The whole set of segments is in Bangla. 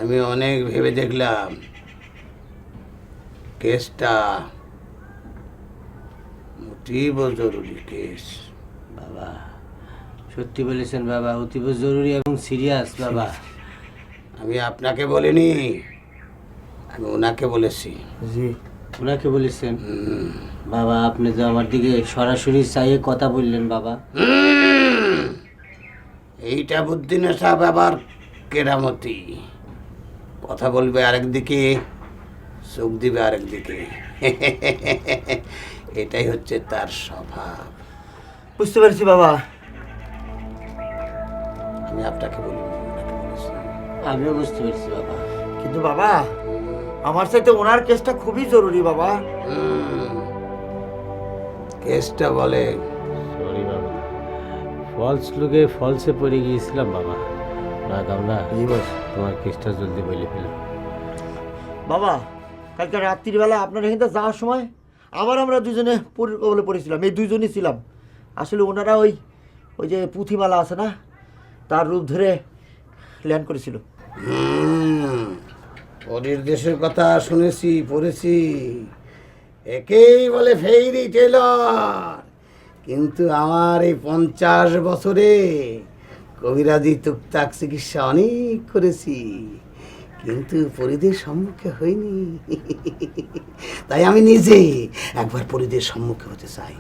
আমি অনেক ভেবে দেখলাম কেসটা অতীব জরুরি কেস। বাবা সত্যি বলেছেন বাবা, অতীব জরুরি এবং সিরিয়াস বাবা। আমি আপনাকে বলিনি, আমি ওনাকে বলেছি। জি, ওনাকে বলেছেন। বাবা আপনি তো আমার দিকে সরাসরি চাইয়ে কথা বললেন বাবা। এইটা বুদ্ধি নেশা ব্যাপার কেরামতি। কথা বলবে আরেক দিকে, চোখ দিবে আরেক দিকে। এটাই হচ্ছে তার স্বভাব। বুঝতে পারছি বাবা। আমি আপনাকে বলিনি, ওনাকে বলেছি। আমিও বুঝতে পারছি বাবা। কিন্তু বাবা আমার সাথে ওনার কেসটা খুবই জরুরি বাবা। কেসটা বলে। সরি বাবা, ফলস লুকে ফলসে পড়ে গিয়েছিলাম বাবা। না কামনা, তোমার কেসটা জলদি বলে ফেলো বাবা কালকে রাত্রিবেলা আপনার এখানে যাওয়ার সময় আবার আমরা দুজনে কবলে পড়েছিলাম। এই দুইজনই ছিলাম। আসলে ওনারা ওই ওই যে পুঁথিমালা আছে না, তার রূপ ধরে ল্যান্ড করেছিল। পরের দেশের কথা শুনেছি, পড়েছি। একেই বলে ফেইরি টেলর। কিন্তু আমার এই 50 বছরে কবিরাজি টুকটাক চিকিৎসা অনেক করেছি, কিন্তু পরিদের সম্মুখে হয়নি। তাই আমি নিজে একবার পরিদের সম্মুখে হতে চাই।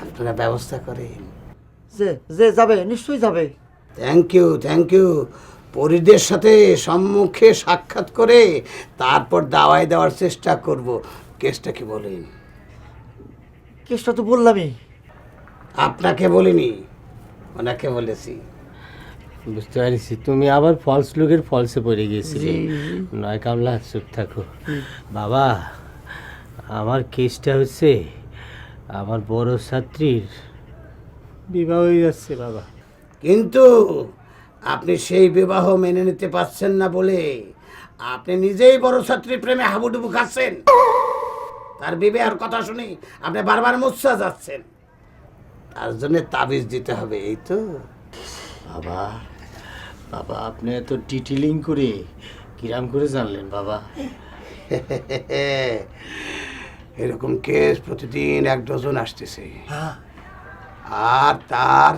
আপনারা ব্যবস্থা করেন। যে যে যাবে নিশ্চয়ই যাবে। Thank you, thank you. পরিদের সাথে সম্মুখে সাক্ষাৎ করে তারপর দাওয়াই দেওয়ার চেষ্টা করব। কেসটা কি বলেন? কেসটা তো বললামই। আপনাকে বলিনি, ওনাকে বলেছি। বুঝতে পারছি, তুমি আবার ফলস লুকের ফলসে পড়ে গিয়েছিলে। নয় কামলা চুপ থাকো বাবা। আমার কেসটা হচ্ছে আমার বড় ছাত্রীর বিবাহ হয়ে যাচ্ছে বাবা। কিন্তু আপনি সেই বিবাহ মেনে নিতে পারছেন না বলে আপনি নিজেই বড় ছাত্রীর প্রেমে হাবুডুবু খাচ্ছেন। তার বিবাহের কথা শুনি আপনি বারবার মুচ্ছা যাচ্ছেন। তার জন্য তাবিজ দিতে হবে, এই তো। বাবা বাবা আপনি এত ডিটেলিং করে কিরাম করে জানলেন বাবা? এরকম কেস প্রতিদিন 1 ডজন আসতেছে। আর তার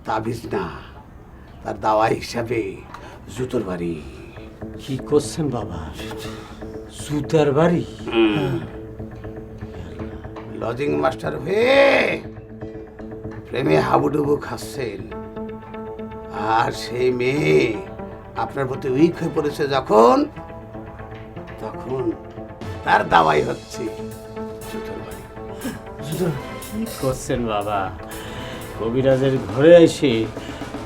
তাবিজ না, তার দাওয়াই হিসাবে জুতোর বাড়ি। কি করছেন বাবা? জুতার বাড়ি? লজিং মাস্টার হয়ে প্রেমে হাবুডুবু খাচ্ছেন, আর সেই মেয়ে আপনার প্রতি উইক হয়ে পড়েছে যখন, তখন তার দাওয়াই হচ্ছে জুতোর বাড়ি। কি করছেন বাবা? কবিরাজের ঘরে এসে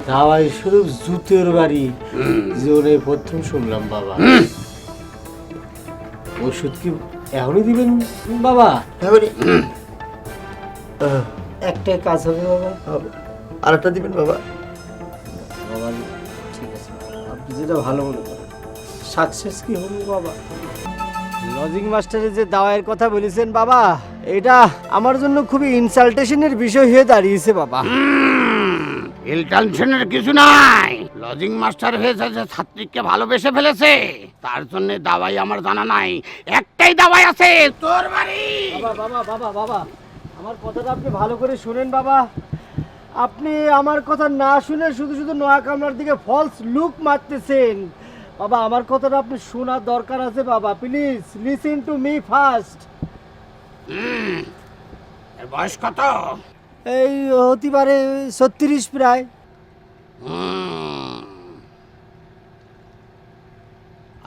দাওয়াই স্বরূপ জুতের বাড়ি জীবনে প্রথম শুনলাম বাবা। ওষুধ কি এখনই দিবেন বাবা? একটাই কাজ হবে বাবা? আর একটা দিবেন বাবা? বাবা ঠিক আছে, আপনি যেটা ভালো মনে করেন। সাকসেস কি হবে বাবা? লজিং মাস্টারের যে দাওয়াইয়ের কথা বলেছেন বাবা, এটা আমার জন্য খুবই ইনসালটেশনের বিষয় হয়ে দাঁড়িয়েছে বাবা। টেনশনের কিছু নাই। লজিং মাস্টার হয়েছে যে ছাত্রীকে ভালোবেসে ফেলেছে, তার জন্য দাওয়াই আমার জানা নাই। একটাই দাওয়াই আছে, তোর বাড়ি। বাবা বাবা বাবা বাবা আমার কথাটা আপনি ভালো করে শুনেন বাবা। আপনি আমার কথা না শুনে শুধু শুধু নয়া কামরার দিকে ফলস লুক মারতেছেন বাবা। আমার কথাটা আপনি শোনার দরকার আছে বাবা। Please listen to me first. এর বয়স কত? এই হতে পারে 36 প্রায়।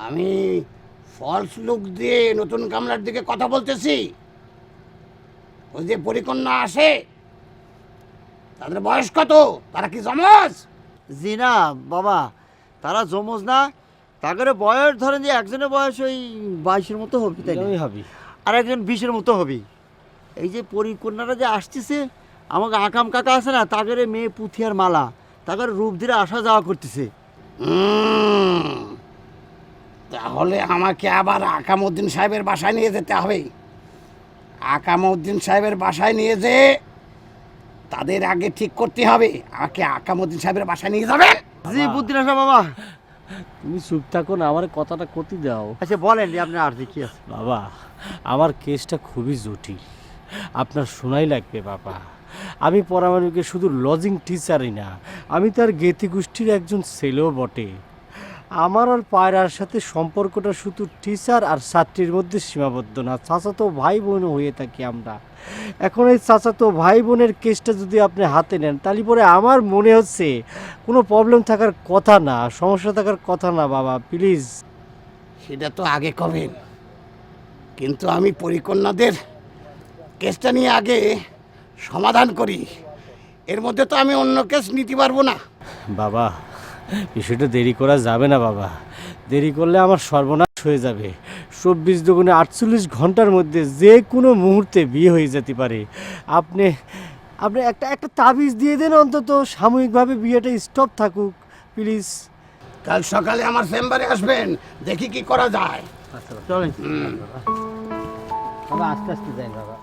আমি ফলস লুক দিয়ে নতুন কামরার দিকে কথা বলতেছি। ওই যে পরিকন্যা আসে, তাদের বয়স কত? তারা কি জমজ? জি না বাবা, তারা জমজ না। তাদের বয়স ধরেন যে একজনের বয়স ওই 22-এর মতো হবে, তাই না? হবি। আর একজন 20-এর মতো হবে। এই যে পরিকন্যারা যে আসতেছে, আমাকে আকাম কাকা আছে না, তাদের মেয়ে পুথিয়ার মালা, তাদের রূপ ধরে আসা যাওয়া করতেছে। তাহলে আমাকে আবার আকামউদ্দিন সাহেবের বাসায় নিয়ে যেতে হবে। আকামউদ্দিন সাহেবের বাসায় নিয়ে যেয়ে তাদের আগে ঠিক করতে হবে। আমাকে আকামুদ্দিন সাহেবের বাসায় নিয়ে যাবেন। জি বুদ্ধিনাথ সাহেব বাবা। তুমি চুপ থাকো না, আমার কথাটা করতে দাও। আচ্ছা বলেন আপনার আর কি আছে? বাবা, আমার কেসটা খুবই জটিল, আপনার শোনাই লাগবে বাবা। আমি পরামানুকে শুধু লজিং টিচারই না, আমি তার জ্ঞাতি গোষ্ঠীর একজন ছেলেও বটে। আমার আর পায়রার সাথে সম্পর্কটা শুধু টিচার আর ছাত্রীর মধ্যে সীমাবদ্ধ না, চাচাতো ভাই বোন হয়ে থাকি আমরা। এখন এই চাচাতো ভাই বোনের কেসটা যদি আপনি হাতে নেন, তাহলে পরে আমার মনে হচ্ছে কোনো প্রবলেম থাকার কথা না, সমস্যা থাকার কথা না বাবা, প্লিজ। সেটা তো আগে কবেন, কিন্তু আমি পরিকন্যাদের কেসটা নিয়ে আগে সমাধান করি। এর মধ্যে তো আমি অন্য কেস নিতে পারবো না। বাবা, বিষয়টা দেরি করা যাবে না বাবা, দেরি করলে আমার সর্বনাশ হয়ে যাবে। 24 দুগুণে 48 ঘন্টার মধ্যে যে কোনো মুহূর্তে বিয়ে হয়ে যেতে পারে। আপনি আপনি একটা একটা তাবিজ দিয়ে দেন, অন্তত সাময়িকভাবে বিয়েটা স্টপ থাকুক প্লিজ। কাল সকালে আমার চেম্বারে আসবেন, দেখি কি করা যায়। চলেন। বাবা আস্তে আস্তে যাই বাবা।